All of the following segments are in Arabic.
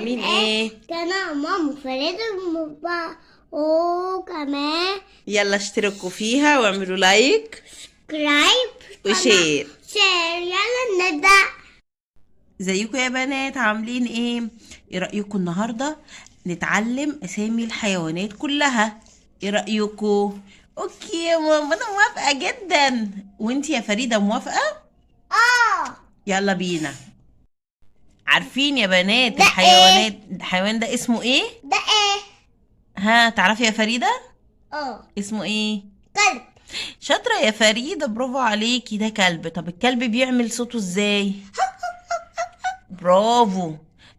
عاملين ايه؟ كان ماما فريدة وكمان يلا اشتركوا فيها واعملوا لايك سبسكرايب وشير. يلا نبدأ. ازيكم يا بنات عاملين ايه؟ ايه رأيكم النهاردة نتعلم اسامي الحيوانات كلها؟ ايه رأيكم؟ اوكي يا ماما انا موافقة جدا، وانتي يا فريدة موافقة؟ يلا بينا. عارفين يا بنات ده الحيوانات الحيوان ده اسمه ايه؟ ده ايه؟ ها تعرفي يا فريدة؟ اه اسمه ايه؟ كلب. شاطرة يا فريدة، برافو عليكي. ده كلب. طب الكلب بيعمل صوته ازاي؟ برافو.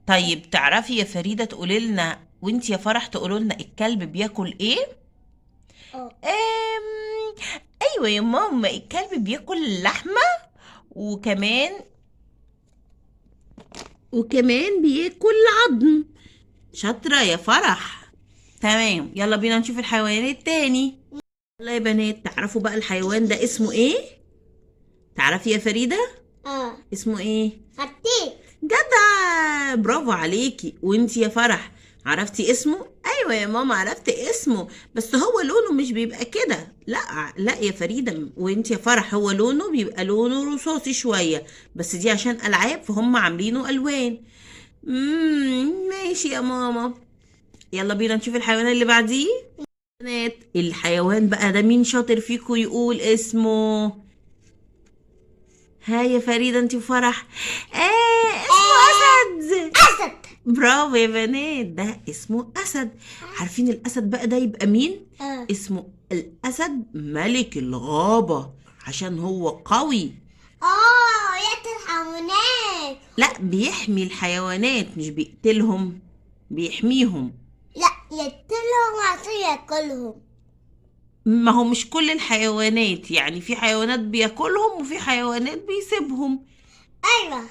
طيب تعرفي يا فريدة تقولي لنا، وانت يا فرح تقولوا لنا الكلب بياكل ايه؟ اه ايوه يا ماما، الكلب بياكل لحمة وكمان بياكل عظم. شاطرة يا فرح. تمام، يلا بينا نشوف الحيوان التاني. يلا يا بنات، تعرفوا بقى الحيوان ده اسمه ايه؟ تعرفي يا فريدة اسمه ايه؟ هتيك. جدع، برافو عليكي. وانتي يا فرح عرفتي اسمه؟ ايوه يا ماما عرفت اسمه، بس هو لونه مش بيبقى كده. لا لا يا فريدة وانتي يا فرح، هو لونه بيبقى لونه رصاصي شوية، بس دي عشان العاب فهم عاملينه الوان. ماشي يا ماما. يلا بينا نشوف الحيوان اللي بعديه. بنات، الحيوان بقى ده مين شاطر فيكم يقول اسمه؟ ها يا فريدة انتي وفرح. اسمه اسد. أسد. برافو يا بنات، ده اسمه اسد. عارفين الاسد بقى ده يبقى مين؟ اسمه الاسد ملك الغابة، عشان هو قوي. يقتل الحيوانات. لا، بيحمي الحيوانات مش بيقتلهم، بيحميهم. لا يقتلهم عشان ياكلهم. ما هو مش كل الحيوانات، يعني في حيوانات بياكلهم وفي حيوانات بيسيبهم. ايوه.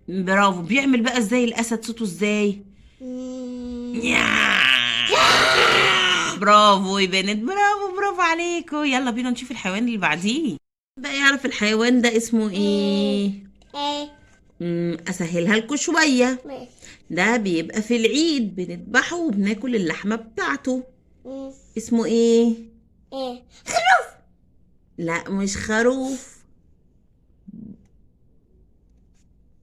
برافو. بيعمل بقى ازاي الاسد؟ صوته ازاي؟ برافو يا بنات، برافو عليكم. يلا بينا نشوف الحيوان اللي بعديه. بقى يعرف الحيوان ده اسمه ايه؟ اسهلها لكم شويه. ماشي. ده بيبقى في العيد بنذبحه وبناكل اللحمه بتاعته. اسمه ايه؟ خروف. لا مش خروف.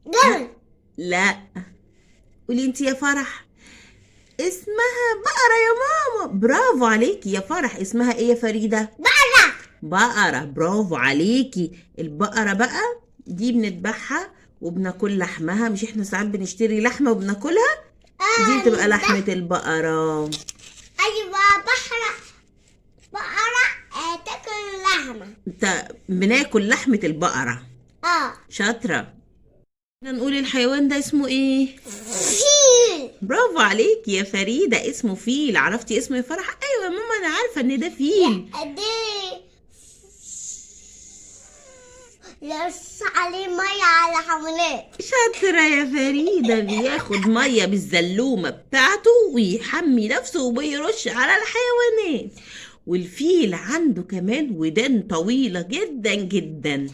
جمل. لا، قولي انت يا فرح. اسمها بقرة يا ماما. برافو عليكي يا فرح. اسمها ايه يا فريدة؟ بقرة. برافو عليكي. البقرة بقى دي بنذبحها وبناكل لحمها. مش احنا ساعات بنشتري لحمة وبناكلها؟ دي بتبقى لحمة البقرة. ايوه بقرة تاكل لحمة. بناكل لحمة البقرة. شاطرة. نقول الحيوان ده اسمه ايه؟ فيل. برافو عليكي يا فريدة، اسمه فيل. عرفتي اسمه يا فرح؟ ايوه يا ماما انا عارفة ان ده فيل. دي يرش عليه مية على حيوانات. شاطرة يا فريدة. بياخد مية بالزلومة بتاعته ويحمي نفسه وبيرش على الحيوانات. والفيل عنده كمان ودان طويلة جدا جدا.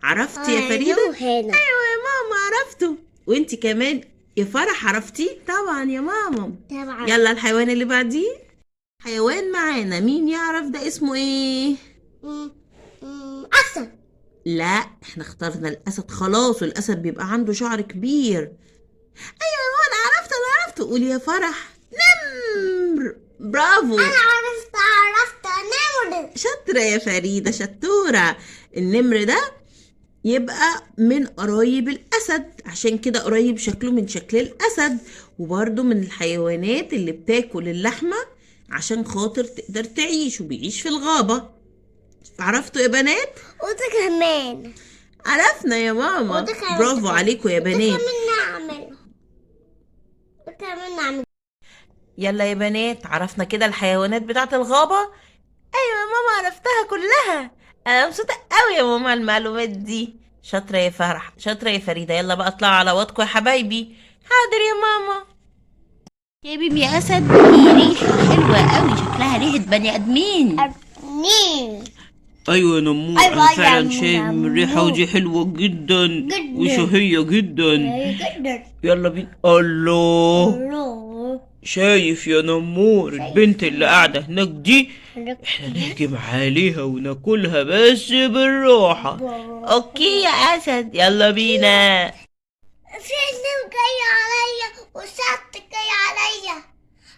عرفتي يا فريدة؟ هنا. ايوه يا ماما عرفته. وانتي كمان يا فرح عرفتي؟ طبعا يا ماما. طبعا. يلا الحيوان اللي بعديه. حيوان معانا، مين يعرف ده اسمه ايه؟ أسد. لا، احنا اخترنا الاسد خلاص، والاسد بيبقى عنده شعر كبير. ايوه يا ماما انا عرفته. قولي يا فرح. نمر. برافو. أنا عرفت نمر. شاطرة يا فريدة، شطورة. النمر ده يبقى من قرايب الأسد، عشان كده قريب شكله من شكل الأسد، وبرضه من الحيوانات اللي بتاكل اللحمة عشان خاطر تقدر تعيش، وبيعيش في الغابة. عرفتوا يا بنات؟ وده كمان. عرفنا يا ماما. برافو عليكم يا بنات. وكمان نعمل. يلا يا بنات، عرفنا كده الحيوانات بتاعت الغابة. ايوه يا ماما عرفتها كلها. انا مبسوطة قوي يا ماما المعلومات دي. شاطرة يا فرح، شاطرة يا فريدة. يلا بقى اطلعوا على وضعكم يا حبايبي. حاضر يا ماما. يا بيبي يا اسد، في ريحة حلوة قوي، شكلها ريحة بني ادمين. ايوه يا نمور، أيوة انا يا فعلا شايف من الريحه نمور. ودي حلوه جدا جدا. وشهيه جدا. جدا. يلا بينا. الله، الله. شايف يا نمور شايف. البنت اللي قاعده هناك دي؟ احنا نهجم عليها وناكلها بس بالراحه. اوكي يا اسد، يلا بينا. في نور جاي عليا وشط جاي عليا،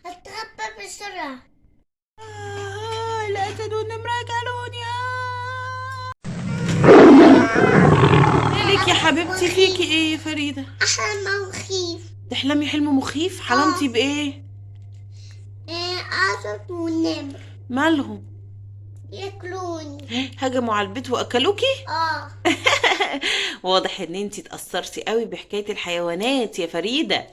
اتغبى بسرعة. الاسد والنمر اكلوني. مالك يا حبيبتي؟ فيكي ايه يا فريده؟ أحلى مخيف. تحلمي حلم مخيف؟ حلمتي بايه؟ أسد ونمر مالهم؟ ياكلوني. هجموا على البيت واكلوكي؟ واضح ان انتي اتأثرتي قوي بحكاية الحيوانات يا فريدة.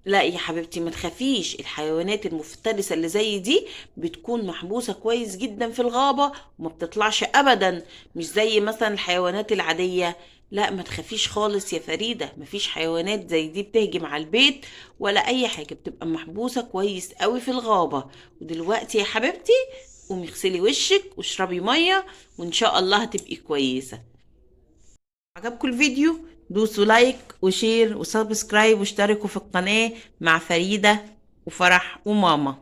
لا يا حبيبتي ما تخافيش، الحيوانات المفترسة اللي زي دي بتكون محبوسة كويس جدا في الغابة وما بتطلعش ابدا، مش زي مثلا الحيوانات العادية. لا ما تخافيش خالص يا فريدة، مفيش حيوانات زي دي بتهجم على البيت ولا اي حاجة، بتبقى محبوسة كويس قوي في الغابة. ودلوقتي يا حبيبتي قومي اغسلي وشك واشربي مية وان شاء الله هتبقي كويسة. عجبكم الفيديو؟ دوسوا لايك وشير وسبسكرايب واشتركوا في القناة مع فريدة وفرح وماما.